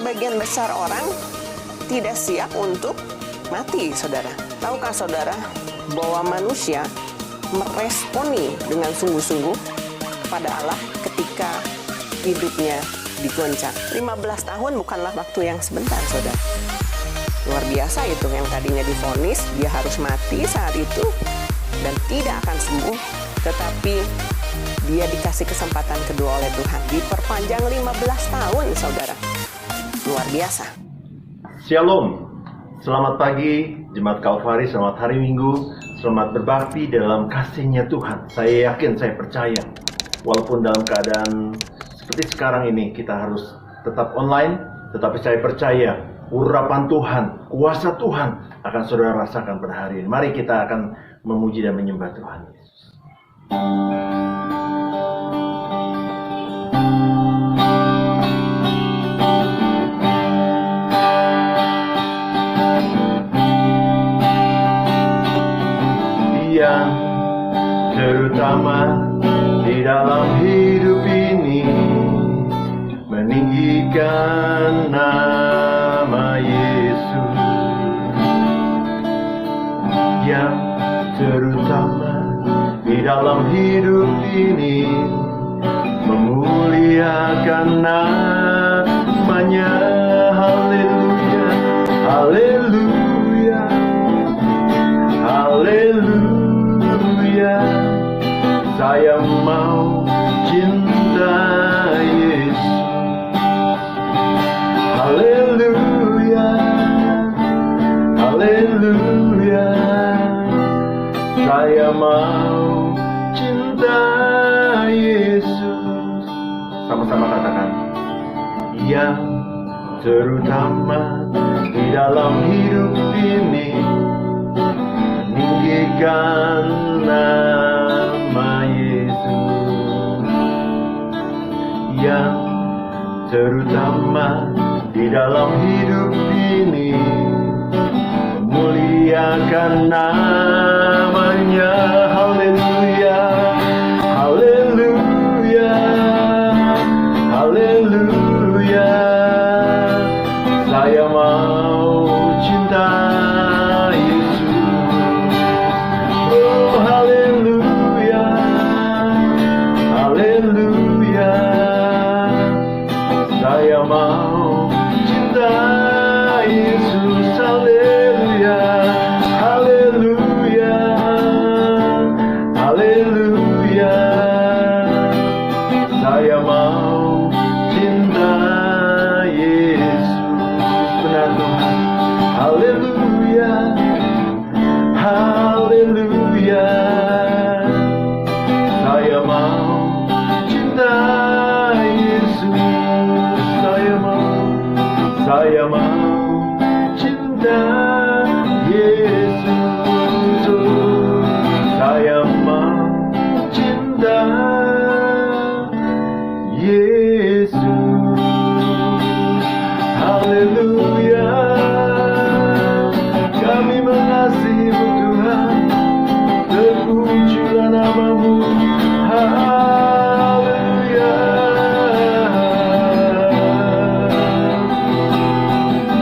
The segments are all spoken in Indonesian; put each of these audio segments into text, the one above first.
sebagian besar orang tidak siap untuk mati, saudara. Tahukah saudara bahwa manusia meresponi dengan sungguh-sungguh kepada Allah ketika hidupnya digoncang? 15 tahun bukanlah waktu yang sebentar, saudara. Luar biasa itu, yang tadinya divonis dia harus mati saat itu dan tidak akan sembuh, tetapi dia dikasih kesempatan kedua oleh Tuhan, diperpanjang 15 tahun, saudara. Luar biasa. Shalom, selamat pagi Jemaat Kalvari, selamat hari Minggu, selamat berbakti dalam kasih-Nya Tuhan. Saya yakin, saya percaya, walaupun dalam keadaan seperti sekarang ini kita harus tetap online, tetapi saya percaya urapan Tuhan, kuasa Tuhan akan saudara rasakan pada hari ini. Mari kita akan memuji dan menyembah Tuhan Yesus. Yang terutama di dalam hidup ini, meninggikan nama Yesus. Yang terutama di dalam hidup ini, memuliakan namanya. Haleluya, haleluya, haleluya. Saya mau cinta Yesus. Haleluya, haleluya. Saya mau cinta Yesus. Sama-sama katakan. Yang terutama di dalam hidup ini, meninggikan nama Yesus. Yang terutama di dalam hidup ini, memuliakan namanya. Haleluya, haleluya, haleluya. Saya mau cinta Yesus. Oh haleluya, haleluya. Saya mau cinta Yesus. Haleluya, haleluya, haleluya. Saya mau cinta Yesus. Benar Tuhan. Haleluya, haleluya. Saya mau cinta Yesus. Saya mau cinta Yesus. Saya mau cinta Yesus. Haleluya. Kami mengasihi-Mu Tuhan, terpujilah nama-Mu. Haleluya.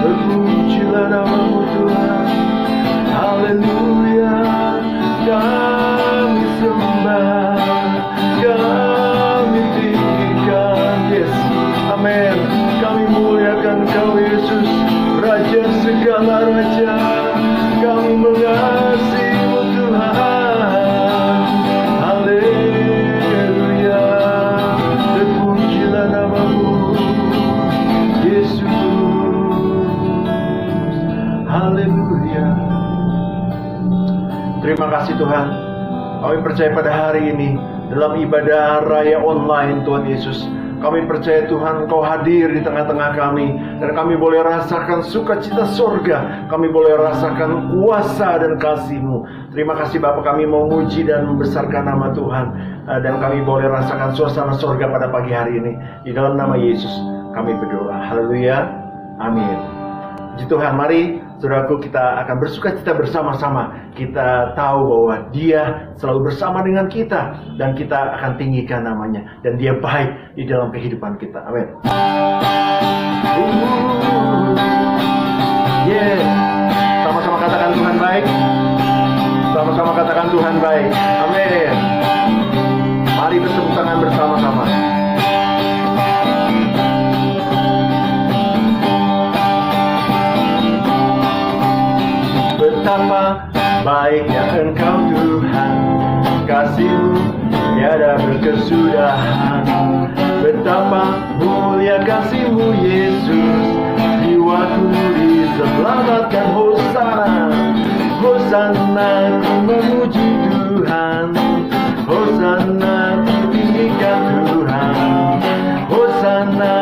Terpujilah nama-Mu Tuhan. Haleluya. Kami sembah, kami tinggikan Yesus. Amin. Kami muliakan Kau Yesus, Raja segala raja. Kami mengasihi-Mu Tuhan. Haleluya. Terpujilah nama-Mu Yesus. Haleluya. Terima kasih Tuhan. Kami percaya pada hari ini dalam ibadah raya online Tuhan Yesus, kami percaya Tuhan Kau hadir di tengah-tengah kami, dan kami boleh rasakan sukacita surga. Kami boleh rasakan kuasa dan kasih-Mu. Terima kasih Bapa, kami memuji dan membesarkan nama Tuhan, dan kami boleh rasakan suasana surga pada pagi hari ini. Di dalam nama Yesus kami berdoa. Haleluya. Amin. Puji Tuhan. Mari saudaraku, kita akan bersukacita bersama-sama. Kita tahu bahwa Dia selalu bersama dengan kita, dan kita akan tinggikan namanya, dan Dia baik di dalam kehidupan kita. Amin. Betapa baiknya Engkau Tuhan, kasih-Mu tiada berkesudahan. Betapa mulia kasih-Mu Yesus, jiwaku diselamatkan. Hosana, Hosana, ku memuji Tuhan. Hosana, ku tinggikan Tuhan. Hosana,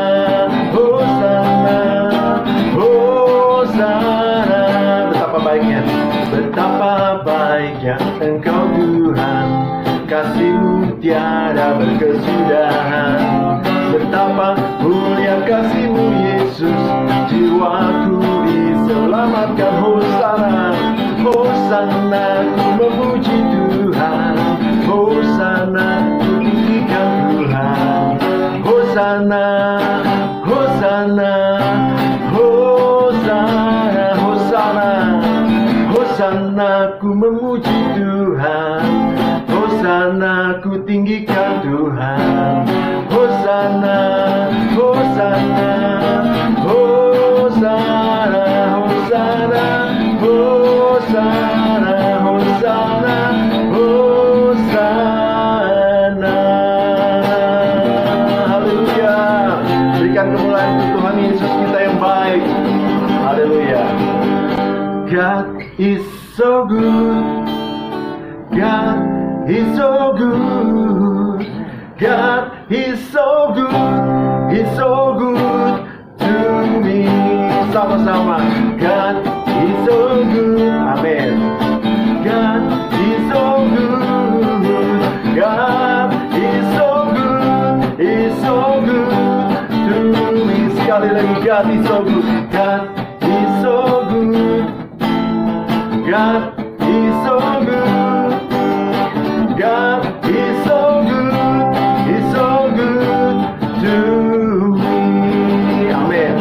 Hosana, Hosana. Betapa baiknya Engkau Tuhan, kasih-Mu tiada berkesudahan. Betapa mulia kasih-Mu Yesus, jiwaku diselamatkan. Hosana, Hosana, ku memuji Tuhan. Hosana, ku tinggikan Tuhan. Hosana, Hosana, Hosana, Hosana, Hosana, ku memuji Tuhan. Hosana, ku tinggikan Tuhan. Hosana, Hosana, Hosana, Hosana, Hosana, Hosana, Hosana. Haleluya. Berikan kemuliaan untuk Tuhan Yesus kita yang baik. Haleluya. God is so good. God is so good. God is so good. He's so good to me. Sama-sama. God is so good. Amin. God is so good. God is so good. He's so good to me. Sekali lagi. God is so good. God is so good. God is so good. God is so good. He's so good to me. Amin.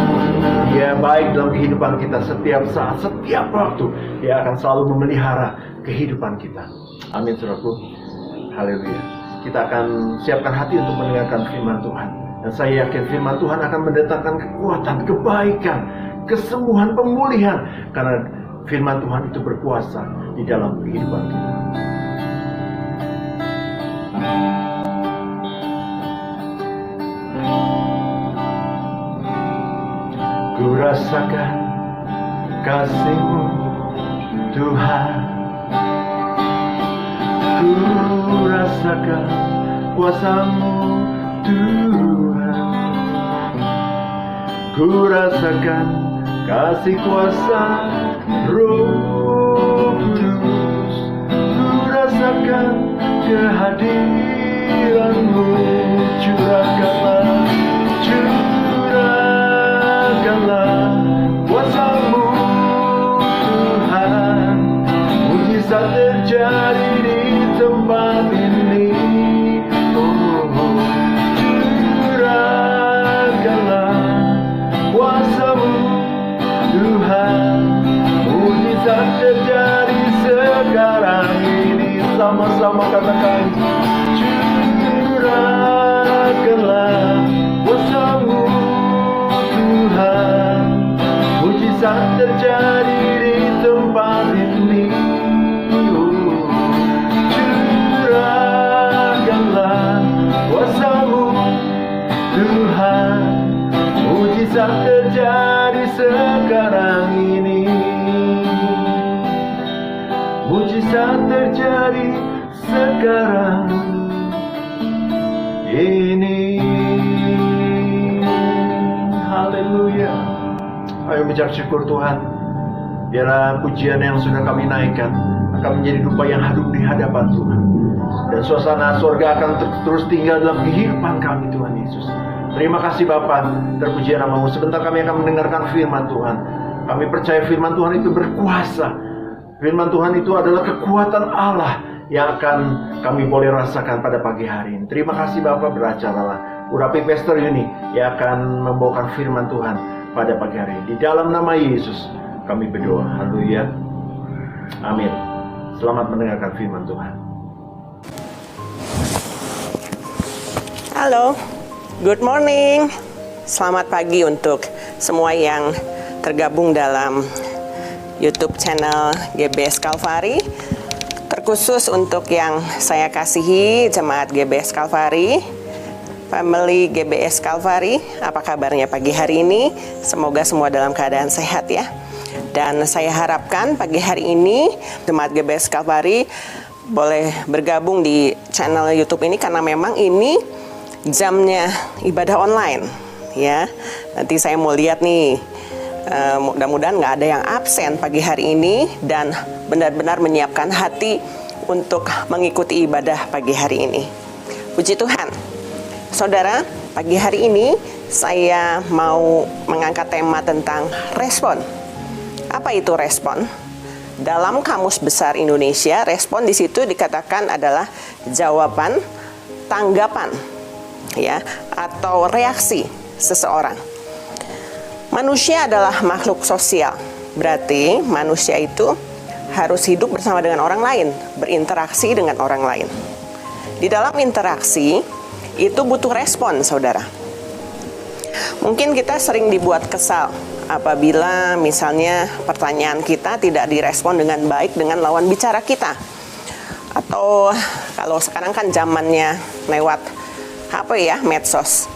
Dia baik dalam kehidupan kita setiap saat, setiap waktu. Dia akan selalu memelihara kehidupan kita. Amin, saudaraku. Haleluya. Kita akan siapkan hati untuk mendengarkan firman Tuhan. Dan saya yakin firman Tuhan akan mendatangkan kekuatan, kebaikan, kesembuhan, pemulihan. Karena firman Tuhan itu berkuasa di dalam kehidupan kita. Ku rasakan kasih-Mu Tuhan. Ku rasakan kuasa-Mu Tuhan. Ku rasakan kasih kuasa Roh Kudus. Ku rasakan kehadiran-Mu. Curahkanlah, curahkanlah kuasa-Mu Tuhan. Mujizat terjadi di tempat ini. Oh, curahkanlah kuasa-Mu Tuhan. Mujizat terjadi sekarang ini. Sama-sama katakan, curahkanlah kuasa-Mu Tuhan. Mujizat terjadi di tempat ini. Oh, curahkanlah kuasa-Mu Tuhan. Mujizat terjadi sekarang ini. Mujizat terjadi sekarang ini. Haleluya. Ayo mengucap syukur Tuhan. Biarlah pujian yang sudah kami naikkan akan menjadi dupa yang harum di hadapan Tuhan. Dan suasana surga akan terus tinggal dalam kehidupan kami, Tuhan Yesus. Terima kasih Bapa, terpuji nama-Mu. Sebentar kami akan mendengarkan firman Tuhan. Kami percaya firman Tuhan itu berkuasa. Firman Tuhan itu adalah kekuatan Allah yang akan kami boleh rasakan pada pagi hari ini. Terima kasih Bapak, beracaralah. Urapi Pastor Yuni yang akan membawakan firman Tuhan pada pagi hari ini. Di dalam nama Yesus kami berdoa. Haleluya. Amin. Selamat mendengarkan firman Tuhan. Halo, good morning. Selamat pagi untuk semua yang tergabung dalam YouTube channel GBS Kalvari. Terkhusus untuk yang saya kasihi jemaat GBS Kalvari, family GBS Kalvari, apa kabarnya pagi hari ini? Semoga semua dalam keadaan sehat ya. Dan saya harapkan pagi hari ini jemaat GBS Kalvari boleh bergabung di channel YouTube ini karena memang ini jamnya ibadah online ya. Nanti saya mau lihat nih, mudah-mudahan nggak ada yang absen pagi hari ini dan benar-benar menyiapkan hati untuk mengikuti ibadah pagi hari ini. Puji Tuhan. Saudara, pagi hari ini saya mau mengangkat tema tentang respon. Apa itu respon? Dalam Kamus Besar Indonesia, respon di situ dikatakan adalah jawaban, tanggapan, ya, atau reaksi seseorang. Manusia adalah makhluk sosial. Berarti manusia itu harus hidup bersama dengan orang lain, berinteraksi dengan orang lain. Di dalam interaksi itu butuh respon, saudara. Mungkin kita sering dibuat kesal apabila misalnya pertanyaan kita tidak direspon dengan baik dengan lawan bicara kita. Atau kalau sekarang kan zamannya lewat HP ya, medsos.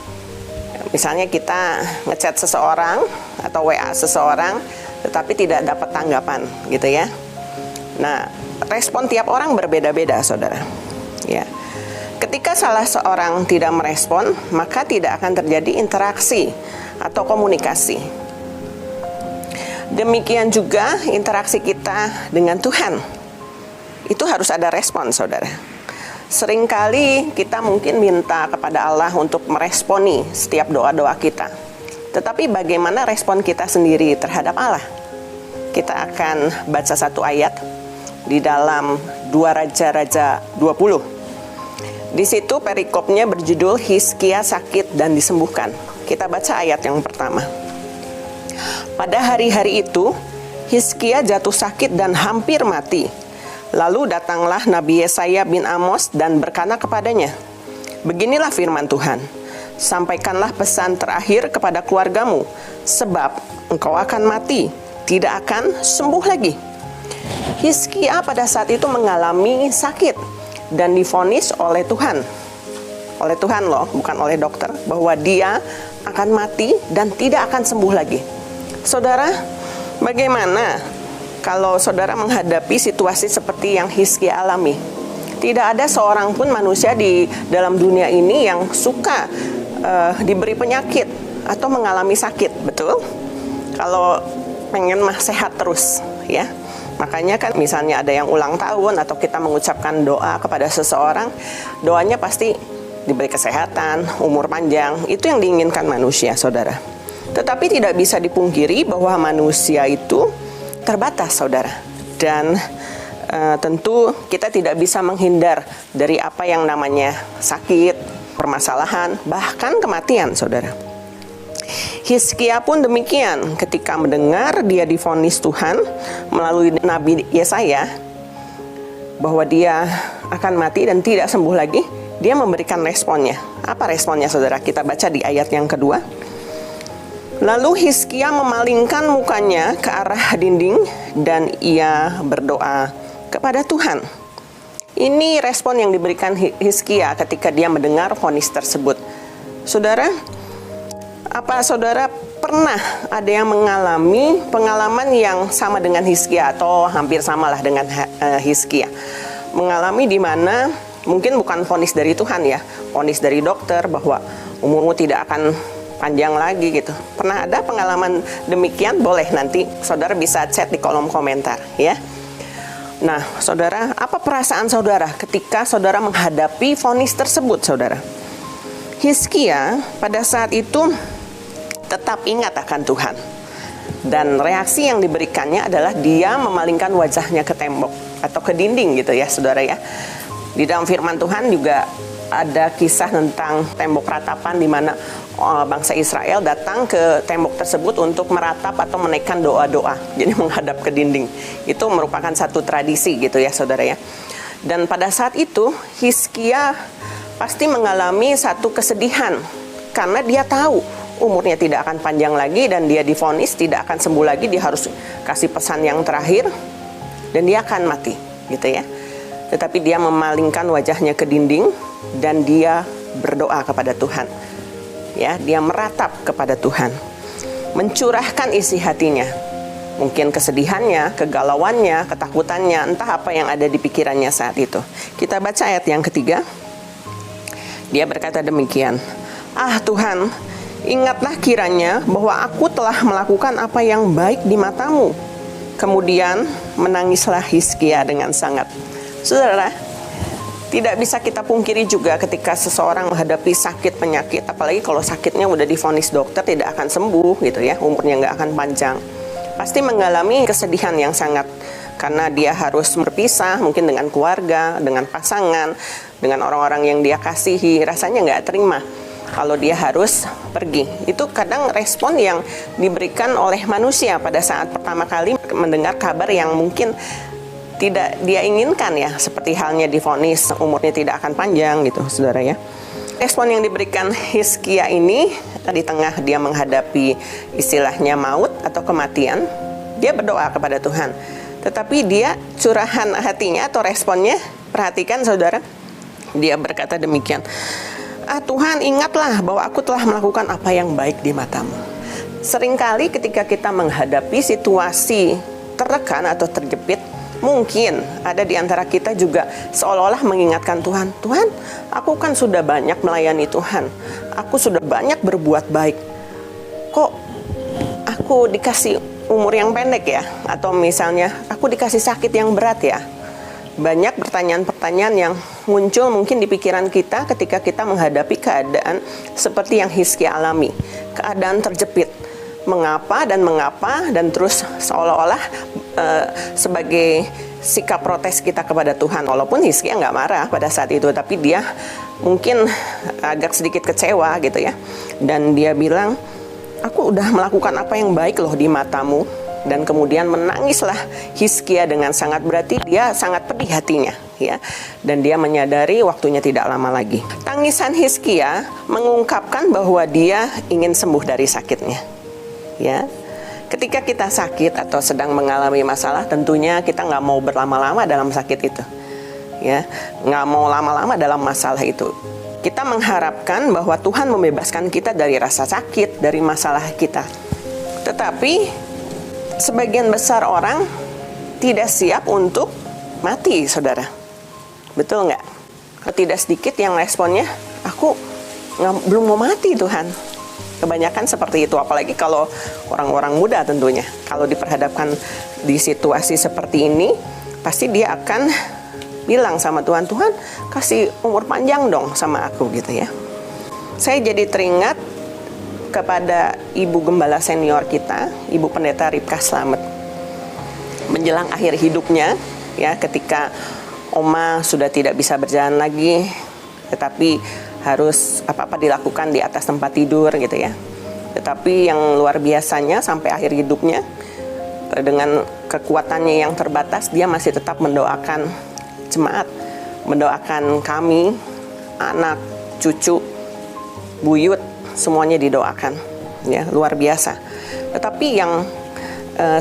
Misalnya kita ngechat seseorang atau WA seseorang tetapi tidak dapat tanggapan gitu ya. Nah, respon tiap orang berbeda-beda, saudara. Ya. Ketika salah seorang tidak merespon, maka tidak akan terjadi interaksi atau komunikasi. Demikian juga interaksi kita dengan Tuhan. Itu harus ada respon, saudara. Seringkali kita mungkin minta kepada Allah untuk meresponi setiap doa-doa kita. Tetapi bagaimana respon kita sendiri terhadap Allah? Kita akan baca satu ayat di dalam 2 Raja-Raja 20. Di situ perikopnya berjudul Hizkia sakit dan disembuhkan. Kita baca ayat yang pertama. Pada hari-hari itu, Hizkia jatuh sakit dan hampir mati. Lalu datanglah Nabi Yesaya bin Amos dan berkata kepadanya, "Beginilah firman Tuhan, sampaikanlah pesan terakhir kepada keluargamu, sebab engkau akan mati, tidak akan sembuh lagi." Hizkia pada saat itu mengalami sakit dan divonis oleh Tuhan loh, bukan oleh dokter, bahwa dia akan mati dan tidak akan sembuh lagi. Saudara, bagaimana kalau saudara menghadapi situasi seperti yang Hizkia alami? Tidak ada seorang pun manusia di dalam dunia ini yang suka diberi penyakit atau mengalami sakit, betul? Kalau pengen mah sehat terus, ya. Makanya kan misalnya ada yang ulang tahun atau kita mengucapkan doa kepada seseorang, doanya pasti diberi kesehatan, umur panjang, itu yang diinginkan manusia, saudara. Tetapi tidak bisa dipungkiri bahwa manusia itu terbatas, saudara. Dan tentu kita tidak bisa menghindar dari apa yang namanya sakit, permasalahan, bahkan kematian, saudara. Hizkia pun demikian, ketika mendengar dia divonis Tuhan melalui Nabi Yesaya bahwa dia akan mati dan tidak sembuh lagi, dia memberikan responnya. Apa responnya, saudara? Kita baca di ayat yang kedua. Lalu Hizkia memalingkan mukanya ke arah dinding dan ia berdoa kepada Tuhan. Ini respon yang diberikan Hizkia ketika dia mendengar vonis tersebut. Saudara, apa saudara pernah ada yang mengalami pengalaman yang sama dengan Hizkia atau hampir samalah dengan Hizkia? Mengalami di mana mungkin bukan vonis dari Tuhan ya, vonis dari dokter bahwa umurmu tidak akan panjang lagi gitu. Pernah ada pengalaman demikian? Boleh nanti saudara bisa chat di kolom komentar ya. Nah, saudara, apa perasaan saudara ketika saudara menghadapi vonis tersebut, saudara? Hizkia pada saat itu tetap ingat akan Tuhan. Dan reaksi yang diberikannya adalah dia memalingkan wajahnya ke tembok atau ke dinding gitu ya, saudara ya. Di dalam firman Tuhan juga ada kisah tentang tembok ratapan di mana bangsa Israel datang ke tembok tersebut untuk meratap atau menaikkan doa-doa. Jadi menghadap ke dinding. Itu merupakan satu tradisi gitu ya, saudara ya. Dan pada saat itu Hizkia pasti mengalami satu kesedihan karena dia tahu umurnya tidak akan panjang lagi dan dia divonis tidak akan sembuh lagi, dia harus kasih pesan yang terakhir dan dia akan mati, gitu ya. Tetapi dia memalingkan wajahnya ke dinding dan dia berdoa kepada Tuhan. Ya, dia meratap kepada Tuhan, mencurahkan isi hatinya. Mungkin kesedihannya, kegalauannya, ketakutannya, entah apa yang ada di pikirannya saat itu. Kita baca ayat yang ketiga. Dia berkata demikian, "Ah Tuhan, ingatlah kiranya bahwa aku telah melakukan apa yang baik di matamu." Kemudian menangislah Hizkia dengan sangat. Saudara, tidak bisa kita pungkiri juga ketika seseorang menghadapi sakit penyakit, apalagi kalau sakitnya udah divonis dokter tidak akan sembuh gitu ya, umurnya nggak akan panjang. Pasti mengalami kesedihan yang sangat, karena dia harus berpisah mungkin dengan keluarga, dengan pasangan, dengan orang-orang yang dia kasihi. Rasanya nggak terima kalau dia harus pergi. Itu kadang respon yang diberikan oleh manusia pada saat pertama kali mendengar kabar yang mungkin tidak dia inginkan ya, seperti halnya divonis umurnya tidak akan panjang gitu, saudara ya. Respon yang diberikan Hizkia ini di tengah dia menghadapi istilahnya maut atau kematian, dia berdoa kepada Tuhan. Tetapi dia curahan hatinya atau responnya, perhatikan saudara, dia berkata demikian, "Ah Tuhan, ingatlah bahwa aku telah melakukan apa yang baik di matamu." Seringkali ketika kita menghadapi situasi tertekan atau terjepit, mungkin ada di antara kita juga seolah-olah mengingatkan Tuhan, "Tuhan, aku kan sudah banyak melayani Tuhan, aku sudah banyak berbuat baik, kok aku dikasih umur yang pendek ya? Atau misalnya aku dikasih sakit yang berat ya?" Banyak pertanyaan-pertanyaan yang muncul mungkin di pikiran kita ketika kita menghadapi keadaan seperti yang Hizkia alami, keadaan terjepit. Mengapa dan terus seolah-olah sebagai sikap protes kita kepada Tuhan. Walaupun Hizkia nggak marah pada saat itu, tapi dia mungkin agak sedikit kecewa gitu ya. Dan dia bilang, "Aku udah melakukan apa yang baik loh di matamu." Dan kemudian menangislah Hizkia dengan sangat, berarti dia sangat pedih hatinya ya. Dan dia menyadari waktunya tidak lama lagi. Tangisan Hizkia mengungkapkan bahwa dia ingin sembuh dari sakitnya. Ya, ketika kita sakit atau sedang mengalami masalah, tentunya kita nggak mau berlama-lama dalam sakit itu, ya, nggak mau lama-lama dalam masalah itu. Kita mengharapkan bahwa Tuhan membebaskan kita dari rasa sakit, dari masalah kita. Tetapi sebagian besar orang tidak siap untuk mati, saudara. Betul nggak? Tidak sedikit yang responnya, "Aku belum mau mati Tuhan." Kebanyakan seperti itu, apalagi kalau orang-orang muda tentunya. Kalau diperhadapkan di situasi seperti ini, pasti dia akan bilang sama Tuhan, "Tuhan, kasih umur panjang dong sama aku," gitu ya. Saya jadi teringat kepada Ibu Gembala senior kita, Ibu Pendeta Ripka Slamet. Menjelang akhir hidupnya, ya, ketika Oma sudah tidak bisa berjalan lagi, tetapi harus apa-apa dilakukan di atas tempat tidur gitu ya. Tetapi yang luar biasanya sampai akhir hidupnya, dengan kekuatannya yang terbatas, dia masih tetap mendoakan jemaat, mendoakan kami, anak, cucu, buyut, semuanya didoakan ya, luar biasa. Tetapi yang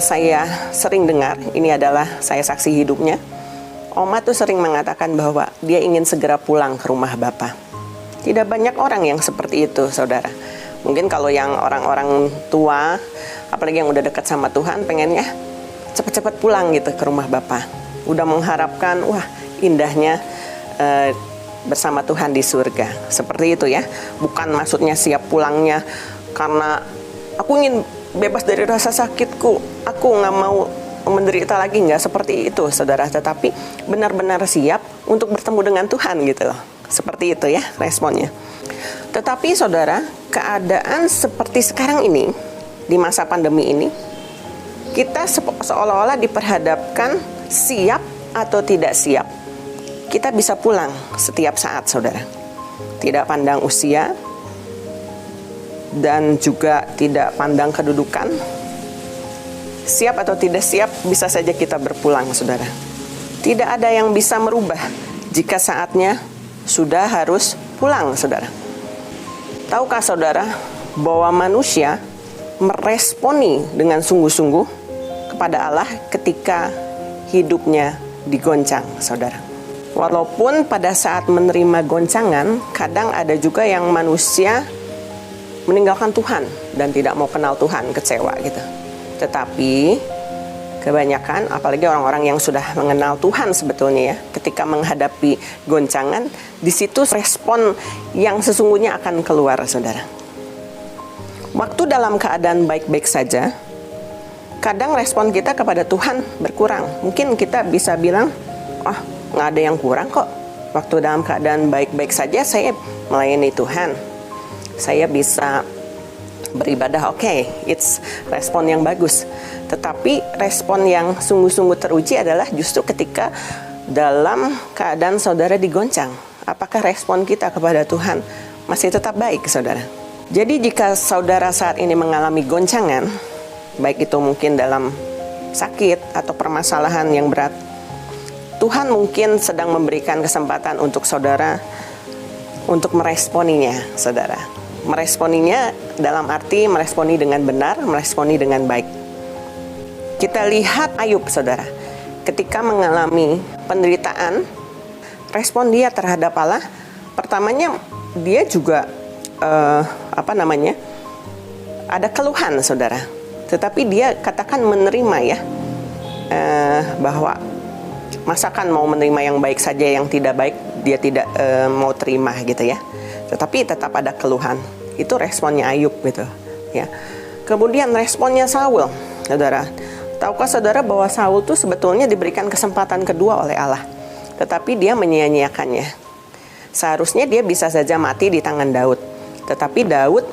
saya sering dengar, ini adalah saya saksi hidupnya, Oma tuh sering mengatakan bahwa dia ingin segera pulang ke rumah Bapa. Tidak banyak orang yang seperti itu, saudara. Mungkin kalau yang orang-orang tua, apalagi yang udah dekat sama Tuhan, pengennya cepat-cepat pulang gitu ke rumah Bapa. Udah mengharapkan, wah indahnya bersama Tuhan di surga. Seperti itu ya. Bukan maksudnya siap pulangnya karena aku ingin bebas dari rasa sakitku, aku nggak mau menderita lagi, nggak seperti itu, saudara. Tetapi benar-benar siap untuk bertemu dengan Tuhan gitu loh. Seperti itu ya responnya. Tetapi saudara, keadaan seperti sekarang ini, di masa pandemi ini, kita seolah-olah diperhadapkan siap atau tidak siap. Kita bisa pulang setiap saat, saudara. Tidak pandang usia, dan juga tidak pandang kedudukan. Siap atau tidak siap, bisa saja kita berpulang, saudara. Tidak ada yang bisa merubah jika saatnya sudah harus pulang, saudara. Tahukah saudara bahwa manusia meresponi dengan sungguh-sungguh kepada Allah ketika hidupnya digoncang, saudara. Walaupun pada saat menerima goncangan, kadang ada juga yang manusia meninggalkan Tuhan dan tidak mau kenal Tuhan, kecewa gitu. Tetapi kebanyakan, apalagi orang-orang yang sudah mengenal Tuhan sebetulnya ya, ketika menghadapi goncangan, di situ respon yang sesungguhnya akan keluar, saudara. Waktu dalam keadaan baik-baik saja, kadang respon kita kepada Tuhan berkurang. Mungkin kita bisa bilang, nggak ada yang kurang kok. Waktu dalam keadaan baik-baik saja, saya melayani Tuhan. Saya bisa beribadah, it's respon yang bagus. Tetapi respon yang sungguh-sungguh teruji adalah justru ketika dalam keadaan saudara digoncang. Apakah respon kita kepada Tuhan masih tetap baik, saudara? Jadi jika saudara saat ini mengalami goncangan, baik itu mungkin dalam sakit atau permasalahan yang berat, Tuhan mungkin sedang memberikan kesempatan untuk saudara untuk meresponinya, saudara. Meresponinya dalam arti meresponi dengan benar, meresponi dengan baik. Kita lihat Ayub, saudara. Ketika mengalami penderitaan, respon dia terhadap Allah, pertamanya dia juga ada keluhan, saudara. Tetapi dia katakan menerima ya, bahwa masakan mau menerima yang baik saja, yang tidak baik dia tidak mau terima gitu ya. Tetapi tetap ada keluhan. Itu responnya Ayub gitu ya. Kemudian responnya Saul, saudara. Tahukah saudara bahwa Saul itu sebetulnya diberikan kesempatan kedua oleh Allah, tetapi dia menyia-nyiakannya. Seharusnya dia bisa saja mati di tangan Daud, tetapi Daud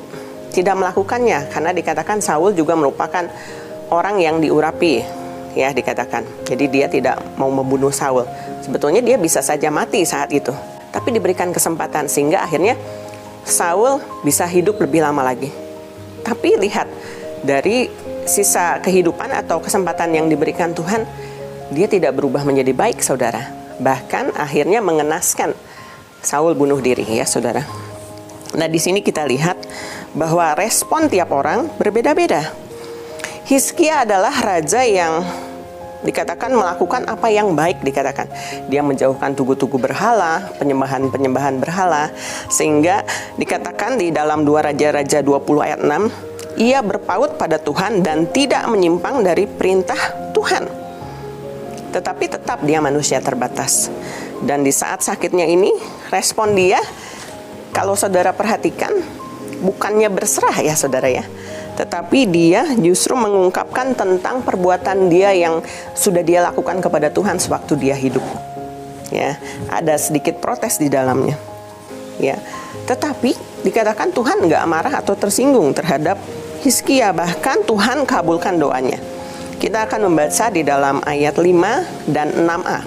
tidak melakukannya karena dikatakan Saul juga merupakan orang yang diurapi, ya dikatakan. Jadi dia tidak mau membunuh Saul. Sebetulnya dia bisa saja mati saat itu, tapi diberikan kesempatan sehingga akhirnya Saul bisa hidup lebih lama lagi. Tapi lihat, dari sisa kehidupan atau kesempatan yang diberikan Tuhan, dia tidak berubah menjadi baik, saudara. Bahkan akhirnya mengenaskan Saul bunuh diri, ya saudara. Nah, di sini kita lihat bahwa respon tiap orang berbeda-beda. Hizkia adalah raja yang dikatakan melakukan apa yang baik, dikatakan. Dia menjauhkan tugu-tugu berhala, penyembahan-penyembahan berhala, sehingga dikatakan di dalam 2 Raja-Raja 20 ayat 6, ia berpaut pada Tuhan dan tidak menyimpang dari perintah Tuhan. Tetapi tetap dia manusia terbatas. Dan di saat sakitnya ini, respon dia, kalau saudara perhatikan, bukannya berserah ya saudara ya, tetapi dia justru mengungkapkan tentang perbuatan dia yang sudah dia lakukan kepada Tuhan sewaktu dia hidup. Ya, ada sedikit protes di dalamnya. Ya, tetapi dikatakan Tuhan nggak marah atau tersinggung terhadap Hizkia, bahkan Tuhan kabulkan doanya. Kita akan membaca di dalam ayat 5 dan 6a.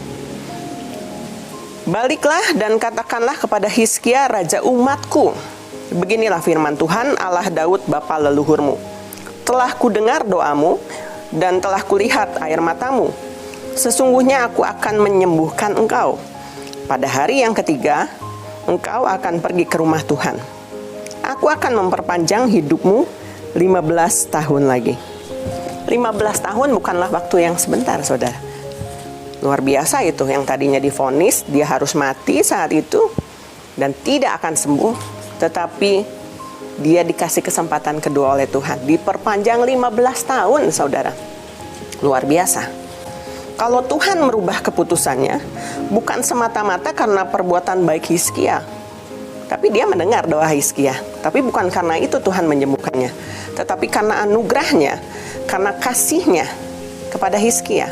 Baliklah dan katakanlah kepada Hizkia raja umatku, beginilah firman Tuhan Allah Daud bapa leluhurmu. Telah kudengar doamu dan telah kulihat air matamu. Sesungguhnya aku akan menyembuhkan engkau. Pada hari yang ketiga, engkau akan pergi ke rumah Tuhan. Aku akan memperpanjang hidupmu 15 tahun lagi. 15 tahun bukanlah waktu yang sebentar, saudara. Luar biasa itu, yang tadinya divonis dia harus mati saat itu dan tidak akan sembuh, tetapi dia dikasih kesempatan kedua oleh Tuhan, diperpanjang 15 tahun, saudara. Luar biasa. Kalau Tuhan merubah keputusannya, bukan semata-mata karena perbuatan baik Hizkia, tapi dia mendengar doa Hizkia. Tapi bukan karena itu Tuhan menyembuhkannya, tetapi karena anugerahnya, karena kasihnya kepada Hizkia,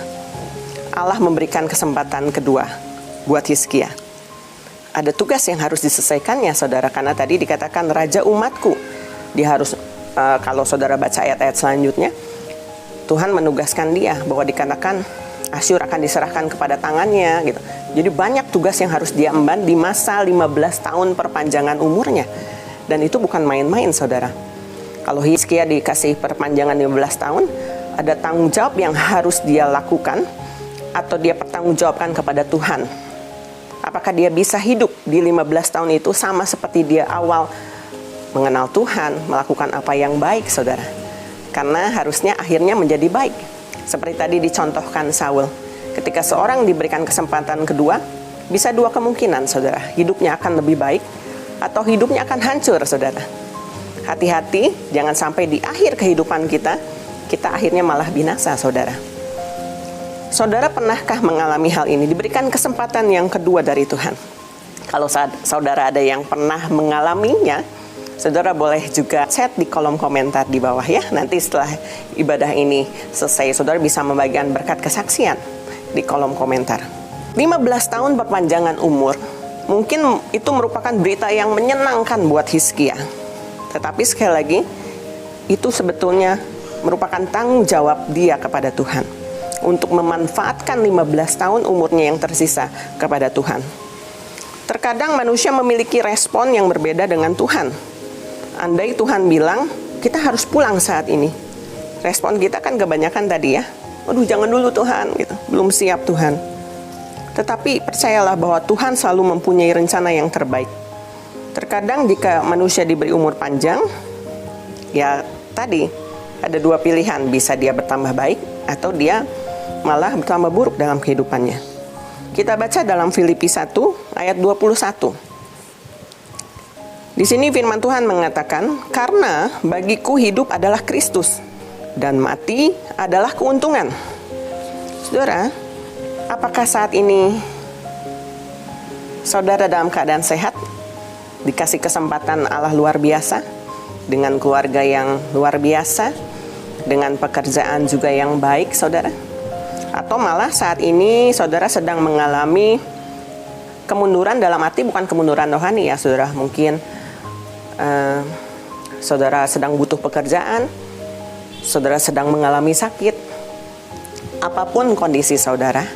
Allah memberikan kesempatan kedua buat Hizkia. Ada tugas yang harus diselesaikannya, saudara, karena tadi dikatakan raja umatku. Dia harus, kalau saudara baca ayat-ayat selanjutnya, Tuhan menugaskan dia bahwa dikatakan Asyur akan diserahkan kepada tangannya gitu. Jadi banyak tugas yang harus dia emban di masa 15 tahun perpanjangan umurnya. Dan itu bukan main-main, saudara. Kalau Hizkia dikasih perpanjangan 15 tahun, ada tanggung jawab yang harus dia lakukan atau dia pertanggungjawabkan kepada Tuhan. Apakah dia bisa hidup di 15 tahun itu sama seperti dia awal mengenal Tuhan, melakukan apa yang baik, saudara. Karena harusnya akhirnya menjadi baik. Seperti tadi dicontohkan Saul. Ketika seorang diberikan kesempatan kedua, bisa dua kemungkinan, saudara. Hidupnya akan lebih baik atau hidupnya akan hancur, saudara. Hati-hati, jangan sampai di akhir kehidupan kita akhirnya malah binasa, saudara. Saudara pernahkah mengalami hal ini? Diberikan kesempatan yang kedua dari Tuhan. Kalau saudara ada yang pernah mengalaminya, saudara boleh juga chat di kolom komentar di bawah ya. Nanti setelah ibadah ini selesai, saudara bisa membagikan berkat kesaksian di kolom komentar. 15 tahun perpanjangan umur, mungkin itu merupakan berita yang menyenangkan buat Hizkia. Tetapi sekali lagi, itu sebetulnya merupakan tanggung jawab dia kepada Tuhan untuk memanfaatkan 15 tahun umurnya yang tersisa kepada Tuhan. Terkadang manusia memiliki respon yang berbeda dengan Tuhan. Andai Tuhan bilang, kita harus pulang saat ini. Respon kita kan kebanyakan tadi ya, aduh jangan dulu Tuhan, gitu. Belum siap Tuhan. Tetapi percayalah bahwa Tuhan selalu mempunyai rencana yang terbaik. Terkadang jika manusia diberi umur panjang, ya tadi ada dua pilihan, bisa dia bertambah baik atau dia malah bertambah buruk dalam kehidupannya. Kita baca dalam Filipi 1 ayat 21. Di sini firman Tuhan mengatakan, karena bagiku hidup adalah Kristus dan mati adalah keuntungan. Saudara, apakah saat ini saudara dalam keadaan sehat? Dikasih kesempatan Allah luar biasa, dengan keluarga yang luar biasa, dengan pekerjaan juga yang baik, saudara? Atau malah saat ini saudara sedang mengalami kemunduran, dalam arti bukan kemunduran rohani ya, saudara. Mungkin saudara sedang butuh pekerjaan, saudara sedang mengalami sakit. Apapun kondisi saudara,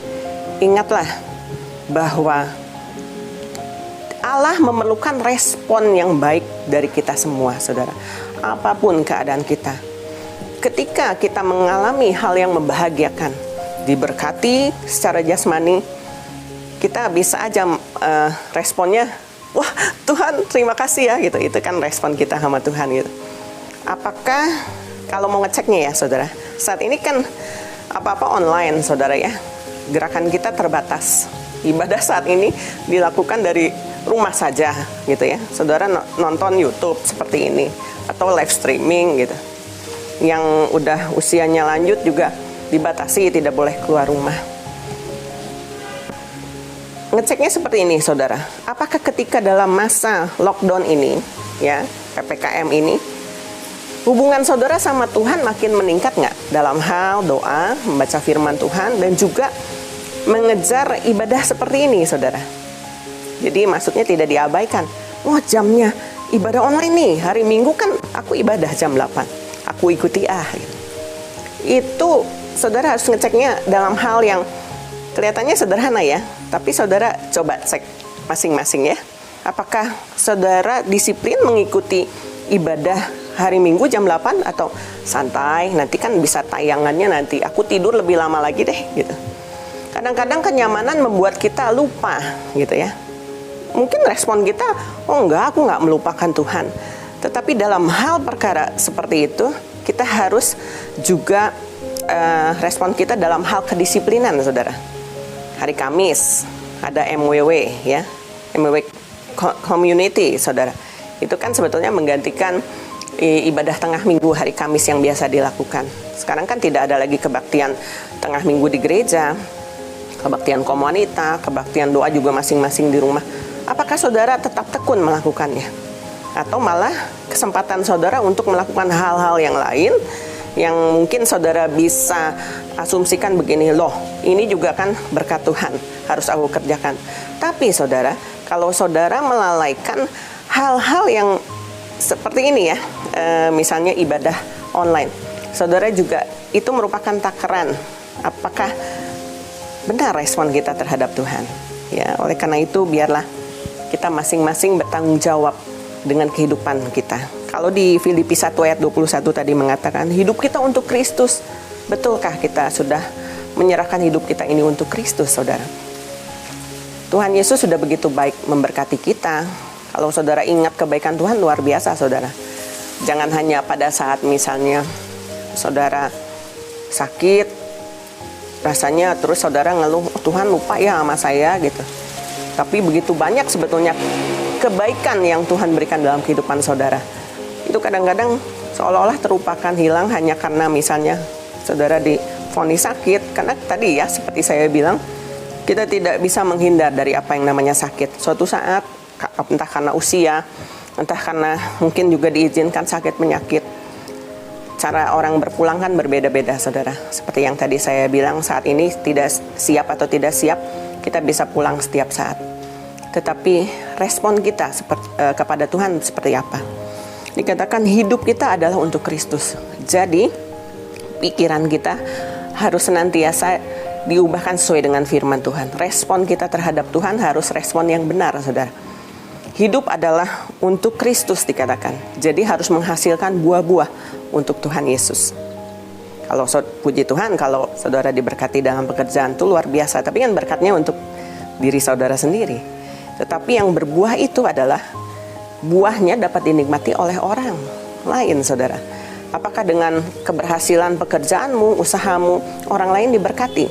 ingatlah bahwa Allah memerlukan respon yang baik dari kita semua, saudara. Apapun keadaan kita, ketika kita mengalami hal yang membahagiakan, diberkati secara jasmani, kita bisa aja responnya, wah Tuhan terima kasih ya, gitu. Itu kan respon kita sama Tuhan, gitu. Apakah kalau mau ngeceknya ya, saudara, saat ini kan apa-apa online, saudara ya. Gerakan kita terbatas. Ibadah saat ini dilakukan dari rumah saja, gitu ya. Saudara nonton YouTube seperti ini atau live streaming, gitu. Yang udah usianya lanjut juga dibatasi, tidak boleh keluar rumah. Ngeceknya seperti ini, saudara. Apakah ketika dalam masa lockdown ini, ya, PPKM ini, hubungan saudara sama Tuhan makin meningkat nggak? Dalam hal doa, membaca firman Tuhan, dan juga mengejar ibadah seperti ini, saudara. Jadi maksudnya tidak diabaikan. Wah jamnya ibadah online nih, hari Minggu kan aku ibadah jam 8. Aku ikuti Itu saudara harus ngeceknya dalam hal yang kelihatannya sederhana ya. Tapi saudara coba cek masing-masing ya. Apakah saudara disiplin mengikuti ibadah hari Minggu jam 8 atau santai, nanti kan bisa tayangannya nanti. Aku tidur lebih lama lagi deh, gitu. Kadang-kadang kenyamanan membuat kita lupa, gitu ya. Mungkin respon kita, oh enggak, aku enggak melupakan Tuhan. Tetapi dalam hal perkara seperti itu, kita harus juga respon kita dalam hal kedisiplinan, saudara. Hari Kamis ada MWW ya, MWW Community, saudara. Itu kan sebetulnya menggantikan ibadah tengah minggu hari Kamis yang biasa dilakukan. Sekarang kan tidak ada lagi kebaktian tengah minggu di gereja, kebaktian komunita, kebaktian doa juga masing-masing di rumah. Apakah saudara tetap tekun melakukannya? Atau malah kesempatan saudara untuk melakukan hal-hal yang lain yang mungkin saudara bisa asumsikan begini, loh ini juga kan berkat Tuhan, harus aku kerjakan. Tapi saudara, kalau saudara melalaikan hal-hal yang seperti ini ya, misalnya ibadah online, saudara juga itu merupakan takaran apakah benar respon kita terhadap Tuhan. Ya, oleh karena itu biarlah kita masing-masing bertanggung jawab dengan kehidupan kita. Kalau di Filipi 1 ayat 21 tadi mengatakan, hidup kita untuk Kristus. Betulkah kita sudah menyerahkan hidup kita ini untuk Kristus, saudara? Tuhan Yesus sudah begitu baik memberkati kita, Kalau saudara ingat kebaikan Tuhan luar biasa, saudara. Jangan hanya pada saat misalnya saudara sakit, rasanya terus saudara ngeluh, oh, Tuhan lupa ya sama saya gitu. Tapi begitu banyak sebetulnya kebaikan yang Tuhan berikan dalam kehidupan saudara. Itu kadang-kadang seolah-olah terlupakan, hilang hanya karena misalnya saudara divonis sakit. Karena tadi ya seperti saya bilang, kita tidak bisa menghindar dari apa yang namanya sakit. Suatu saat, entah karena usia, entah karena mungkin juga diizinkan sakit penyakit, cara orang berpulang kan berbeda-beda, saudara. Seperti yang tadi saya bilang, saat ini tidak siap atau tidak siap, kita bisa pulang setiap saat. Tetapi respon kita kepada Tuhan seperti apa? Dikatakan hidup kita adalah untuk Kristus. Jadi pikiran kita harus senantiasa diubahkan sesuai dengan firman Tuhan. Respon kita terhadap Tuhan harus respon yang benar, saudara. Hidup adalah untuk Kristus dikatakan. Jadi harus menghasilkan buah-buah untuk Tuhan Yesus. Kalau puji Tuhan, kalau saudara diberkati dalam pekerjaan itu luar biasa. Tapi kan berkatnya untuk diri saudara sendiri. Tetapi yang berbuah itu adalah buahnya dapat dinikmati oleh orang lain, saudara. Apakah dengan keberhasilan pekerjaanmu, usahamu, orang lain diberkati?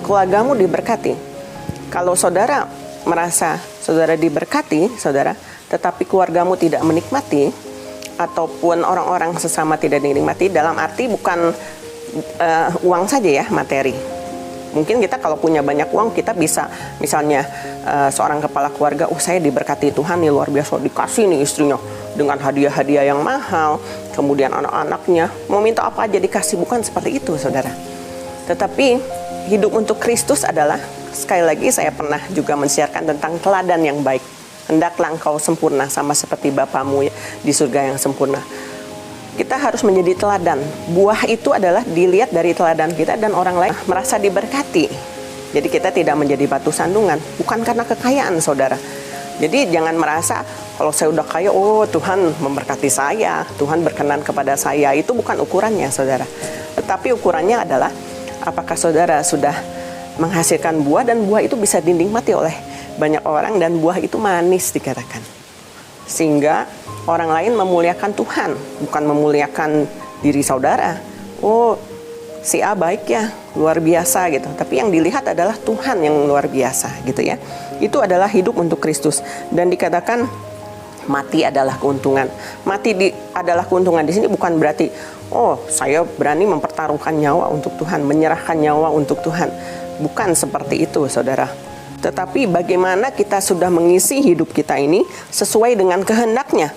Keluargamu diberkati? Kalau saudara merasa saudara diberkati, saudara, tetapi keluargamu tidak menikmati, ataupun orang-orang sesama tidak dinikmati, dalam arti bukan uang saja ya, materi. Mungkin kita kalau punya banyak uang, kita bisa misalnya seorang kepala keluarga, saya diberkati Tuhan nih luar biasa, dikasih nih istrinya dengan hadiah-hadiah yang mahal, kemudian anak-anaknya mau minta apa aja dikasih, bukan seperti itu, saudara. Tetapi hidup untuk Kristus adalah, sekali lagi saya pernah juga mensiarkan tentang teladan yang baik. Hendaklah engkau sempurna sama seperti Bapamu di surga yang sempurna. Kita harus menjadi teladan. Buah itu adalah dilihat dari teladan kita dan orang lain merasa diberkati. Jadi kita tidak menjadi batu sandungan, bukan karena kekayaan, saudara. Jadi jangan merasa kalau saya udah kaya, oh Tuhan memberkati saya, Tuhan berkenan kepada saya. Itu bukan ukurannya, saudara. Tetapi ukurannya adalah apakah saudara sudah menghasilkan buah, dan buah itu bisa dinikmati oleh banyak orang, dan buah itu manis dikatakan. Sehingga orang lain memuliakan Tuhan, bukan memuliakan diri saudara. Oh, si A baik ya, luar biasa gitu. Tapi yang dilihat adalah Tuhan yang luar biasa gitu ya. Itu adalah hidup untuk Kristus. Dan dikatakan mati adalah keuntungan. Adalah keuntungan di sini bukan berarti, oh saya berani mempertaruhkan nyawa untuk Tuhan, menyerahkan nyawa untuk Tuhan. Bukan seperti itu, saudara. Tetapi bagaimana kita sudah mengisi hidup kita ini sesuai dengan kehendaknya,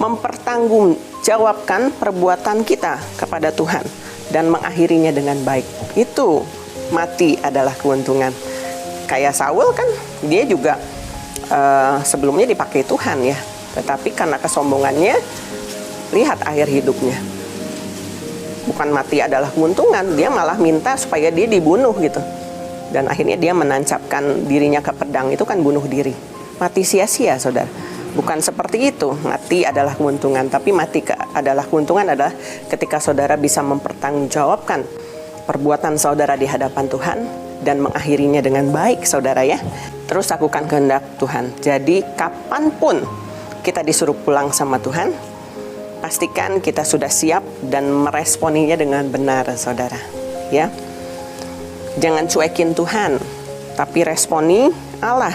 mempertanggungjawabkan perbuatan kita kepada Tuhan dan mengakhirinya dengan baik. Itu mati adalah keuntungan. Kayak Saul kan, dia juga sebelumnya dipakai Tuhan ya, tetapi karena kesombongannya, lihat akhir hidupnya. Bukan mati adalah keuntungan, dia malah minta supaya dia dibunuh gitu. Dan akhirnya dia menancapkan dirinya ke pedang, itu kan bunuh diri. Mati sia-sia, saudara. Bukan seperti itu, mati adalah keuntungan. Tapi adalah keuntungan adalah ketika saudara bisa mempertanggungjawabkan perbuatan saudara di hadapan Tuhan dan mengakhirinya dengan baik, saudara ya. Terus lakukan kehendak Tuhan. Jadi kapanpun kita disuruh pulang sama Tuhan, pastikan kita sudah siap dan meresponinya dengan benar, saudara. Ya. Jangan cuekin Tuhan, tapi responi Allah.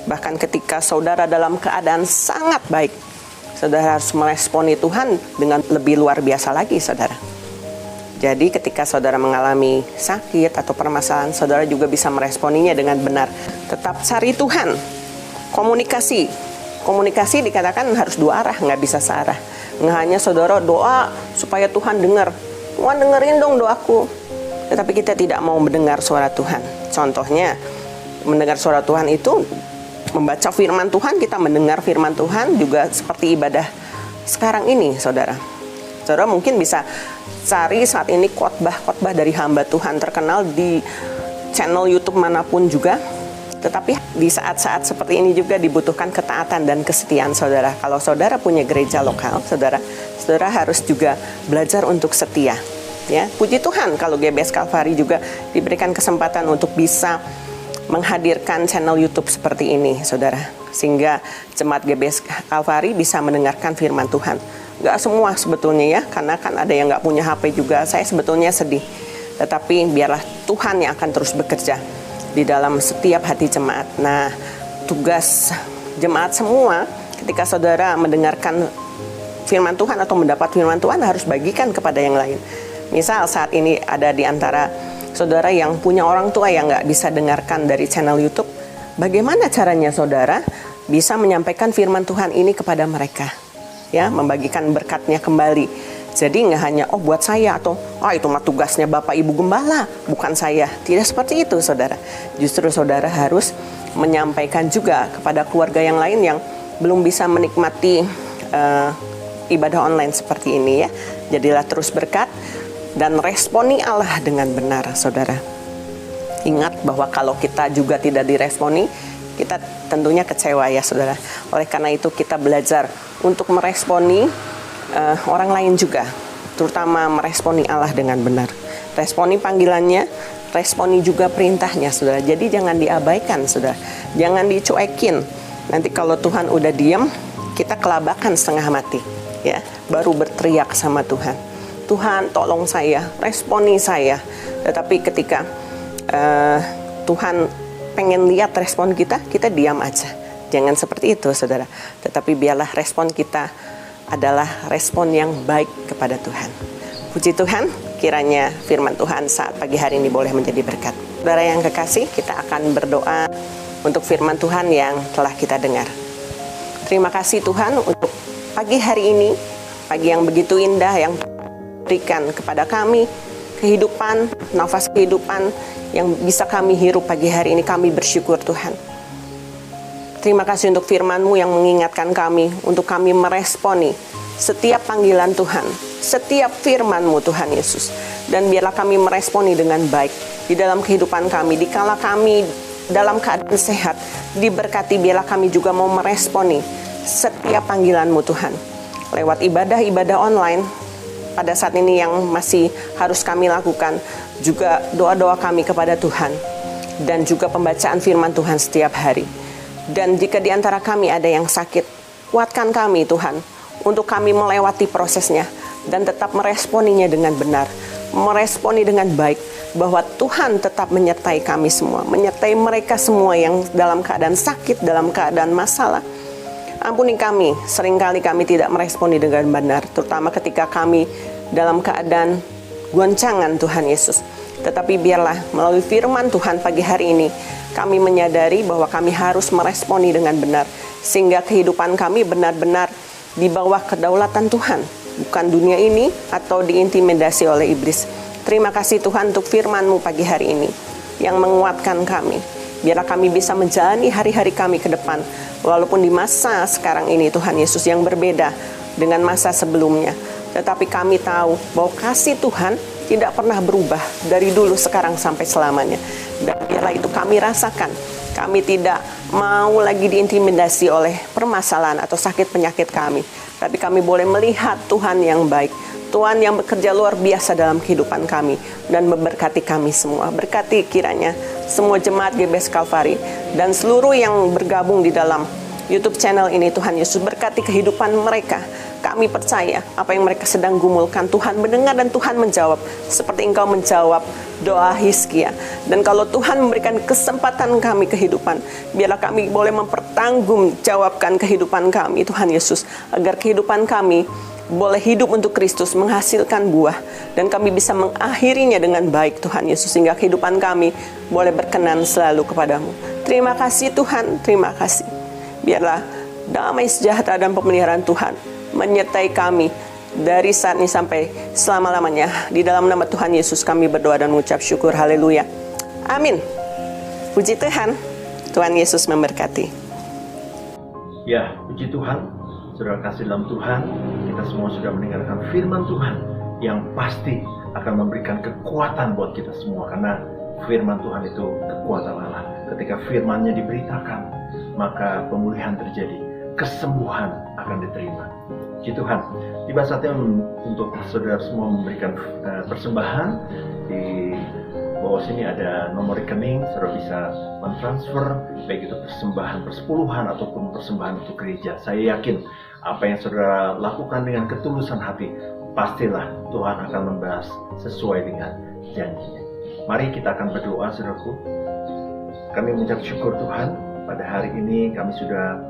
Bahkan ketika saudara dalam keadaan sangat baik, saudara harus meresponi Tuhan dengan lebih luar biasa lagi, saudara. Jadi ketika saudara mengalami sakit atau permasalahan, saudara juga bisa meresponinya dengan benar. Tetap cari Tuhan. Komunikasi dikatakan harus dua arah, nggak bisa searah. Nggak hanya saudara doa supaya Tuhan dengar. Tuhan dengerin dong doaku. Tetapi kita tidak mau mendengar suara Tuhan. Contohnya, mendengar suara Tuhan itu membaca firman Tuhan, kita mendengar firman Tuhan juga seperti ibadah sekarang ini, saudara. Saudara mungkin bisa cari saat ini khotbah dari hamba Tuhan terkenal di channel YouTube manapun juga. Tetapi di saat-saat seperti ini juga dibutuhkan ketaatan dan kesetiaan, saudara. Kalau saudara punya gereja lokal, saudara harus juga belajar untuk setia. Ya, puji Tuhan kalau GBS Kalvari juga diberikan kesempatan untuk bisa menghadirkan channel YouTube seperti ini, saudara, sehingga jemaat GBS Kalvari bisa mendengarkan firman Tuhan. Gak semua sebetulnya ya, karena kan ada yang gak punya HP juga. Saya sebetulnya sedih, tetapi biarlah Tuhan yang akan terus bekerja di dalam setiap hati jemaat. Nah, tugas jemaat semua ketika saudara mendengarkan firman Tuhan atau mendapat firman Tuhan harus bagikan kepada yang lain. Misal saat ini ada di antara saudara yang punya orang tua yang nggak bisa dengarkan dari channel YouTube, bagaimana caranya saudara bisa menyampaikan firman Tuhan ini kepada mereka, ya, membagikan berkatnya kembali. Jadi nggak hanya buat saya atau itu mah tugasnya Bapak Ibu Gembala, bukan saya. Tidak seperti itu, saudara. Justru saudara harus menyampaikan juga kepada keluarga yang lain yang belum bisa menikmati ibadah online seperti ini, ya. Jadilah terus berkat dan responi Allah dengan benar, saudara. Ingat bahwa kalau kita juga tidak diresponi, kita tentunya kecewa ya, saudara. Oleh karena itu kita belajar untuk meresponi orang lain juga, terutama meresponi Allah dengan benar. Responi panggilannya, responi juga perintahnya, saudara. Jadi jangan diabaikan, saudara. Jangan dicuekin. Nanti kalau Tuhan udah diam, kita kelabakan setengah mati, ya. Baru berteriak sama Tuhan, Tuhan tolong saya, responi saya. Tetapi ketika Tuhan pengen lihat respon kita, kita diam aja. Jangan seperti itu, saudara. Tetapi biarlah respon kita adalah respon yang baik kepada Tuhan. Puji Tuhan, kiranya firman Tuhan saat pagi hari ini boleh menjadi berkat. Saudara yang kekasih, kita akan berdoa untuk firman Tuhan yang telah kita dengar. Terima kasih Tuhan untuk pagi hari ini, pagi yang begitu indah yang berikan kepada kami kehidupan, nafas kehidupan yang bisa kami hirup pagi hari ini. Kami bersyukur Tuhan. Terima kasih untuk firman-Mu yang mengingatkan kami untuk kami meresponi setiap panggilan Tuhan, setiap firman-Mu Tuhan Yesus. Dan biarlah kami meresponi dengan baik di dalam kehidupan kami. Dikala kami dalam keadaan sehat, diberkati, biarlah kami juga mau meresponi setiap panggilan-Mu Tuhan. Lewat ibadah-ibadah online pada saat ini yang masih harus kami lakukan, juga doa-doa kami kepada Tuhan, dan juga pembacaan firman Tuhan setiap hari. Dan jika di antara kami ada yang sakit, kuatkan kami Tuhan, untuk kami melewati prosesnya, dan tetap meresponinya dengan benar, meresponi dengan baik, bahwa Tuhan tetap menyertai kami semua, menyertai mereka semua yang dalam keadaan sakit, dalam keadaan masalah. Ampuni kami, seringkali kami tidak meresponi dengan benar, terutama ketika kami dalam keadaan goncangan Tuhan Yesus. Tetapi biarlah melalui firman Tuhan pagi hari ini, kami menyadari bahwa kami harus meresponi dengan benar, sehingga kehidupan kami benar-benar di bawah kedaulatan Tuhan, bukan dunia ini atau diintimidasi oleh iblis. Terima kasih Tuhan untuk firman-Mu pagi hari ini yang menguatkan kami. Biarlah kami bisa menjalani hari-hari kami ke depan, walaupun di masa sekarang ini Tuhan Yesus yang berbeda dengan masa sebelumnya. Tetapi kami tahu bahwa kasih Tuhan tidak pernah berubah dari dulu, sekarang, sampai selamanya. Dan biarlah itu kami rasakan. Kami tidak mau lagi diintimidasi oleh permasalahan atau sakit penyakit kami. Tapi kami boleh melihat Tuhan yang baik, Tuhan yang bekerja luar biasa dalam kehidupan kami, dan memberkati kami semua. Berkati kiranya semua jemaat GBS Kalvari dan seluruh yang bergabung di dalam YouTube channel ini, Tuhan Yesus. Berkati kehidupan mereka. Kami percaya apa yang mereka sedang gumulkan, Tuhan mendengar dan Tuhan menjawab, seperti Engkau menjawab doa Hizkia. Dan kalau Tuhan memberikan kesempatan kami kehidupan, biarlah kami boleh mempertanggungjawabkan kehidupan kami, Tuhan Yesus, agar kehidupan kami boleh hidup untuk Kristus, menghasilkan buah, dan kami bisa mengakhirinya dengan baik, Tuhan Yesus, sehingga kehidupan kami boleh berkenan selalu kepadamu. Terima kasih Tuhan, terima kasih. Biarlah damai sejahtera dan pemeliharaan Tuhan menyertai kami dari saat ini sampai selama-lamanya. Di dalam nama Tuhan Yesus kami berdoa dan mengucap syukur. Haleluya. Amin. Puji Tuhan. Tuhan Yesus memberkati. Ya, puji Tuhan. Saudara kasih dalam Tuhan, kita semua sudah mendengarkan firman Tuhan yang pasti akan memberikan kekuatan buat kita semua, karena firman Tuhan itu kekuatan Allah. Ketika firman-Nya diberitakan, maka pemulihan terjadi, kesembuhan akan diterima. Puji Tuhan. Tiba saatnya untuk saudara semua memberikan persembahan di bawah bawah sini ada nomor rekening, saudara bisa mentransfer baik itu persembahan persepuluhan ataupun persembahan untuk gereja. Saya yakin apa yang saudara lakukan dengan ketulusan hati, pastilah Tuhan akan membalas sesuai dengan janjinya. Mari kita akan berdoa, saudaraku. Kami mengucap syukur Tuhan, pada hari ini kami sudah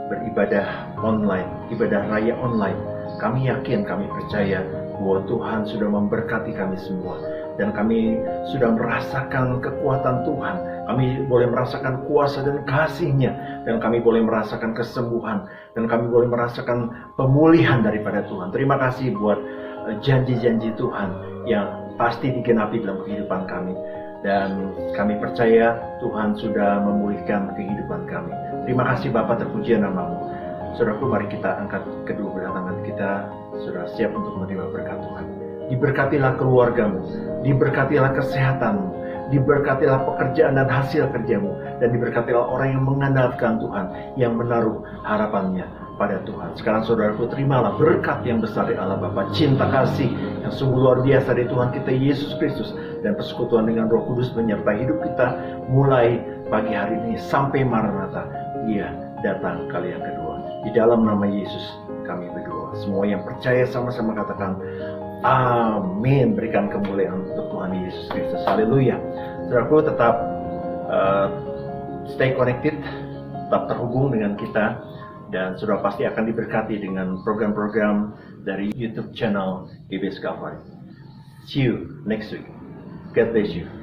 beribadah online, ibadah raya online. Kami yakin, kami percaya bahwa Tuhan sudah memberkati kami semua. Dan kami sudah merasakan kekuatan Tuhan. Kami boleh merasakan kuasa dan kasih-Nya. Dan kami boleh merasakan kesembuhan. Dan kami boleh merasakan pemulihan daripada Tuhan. Terima kasih buat janji-janji Tuhan yang pasti digenapi dalam kehidupan kami. Dan kami percaya Tuhan sudah memulihkan kehidupan kami. Terima kasih Bapa, terpuji nama-Mu. Saudaraku, mari kita angkat kedua belah tangan kita. Saudara siap untuk menerima berkat Tuhan. Diberkatilah keluargamu, diberkatilah kesehatanmu, diberkatilah pekerjaan dan hasil kerjamu, dan diberkatilah orang yang mengandalkan Tuhan, yang menaruh harapannya pada Tuhan. Sekarang saudaraku, terimalah berkat yang besar dari Allah Bapa, cinta kasih yang sungguh luar biasa dari Tuhan kita Yesus Kristus, dan persekutuan dengan Roh Kudus menyertai hidup kita mulai pagi hari ini sampai Maranatha, Dia datang kali yang kedua. Di dalam nama Yesus kami berdoa. Semua yang percaya sama-sama katakan amin. Berikan kemuliaan untuk Tuhan Yesus Kristus. Haleluya. Saudaraku, tetap stay connected, tetap terhubung dengan kita, dan saudara pasti akan diberkati dengan program-program dari YouTube channel GBS Calvary. See you next week. God bless you.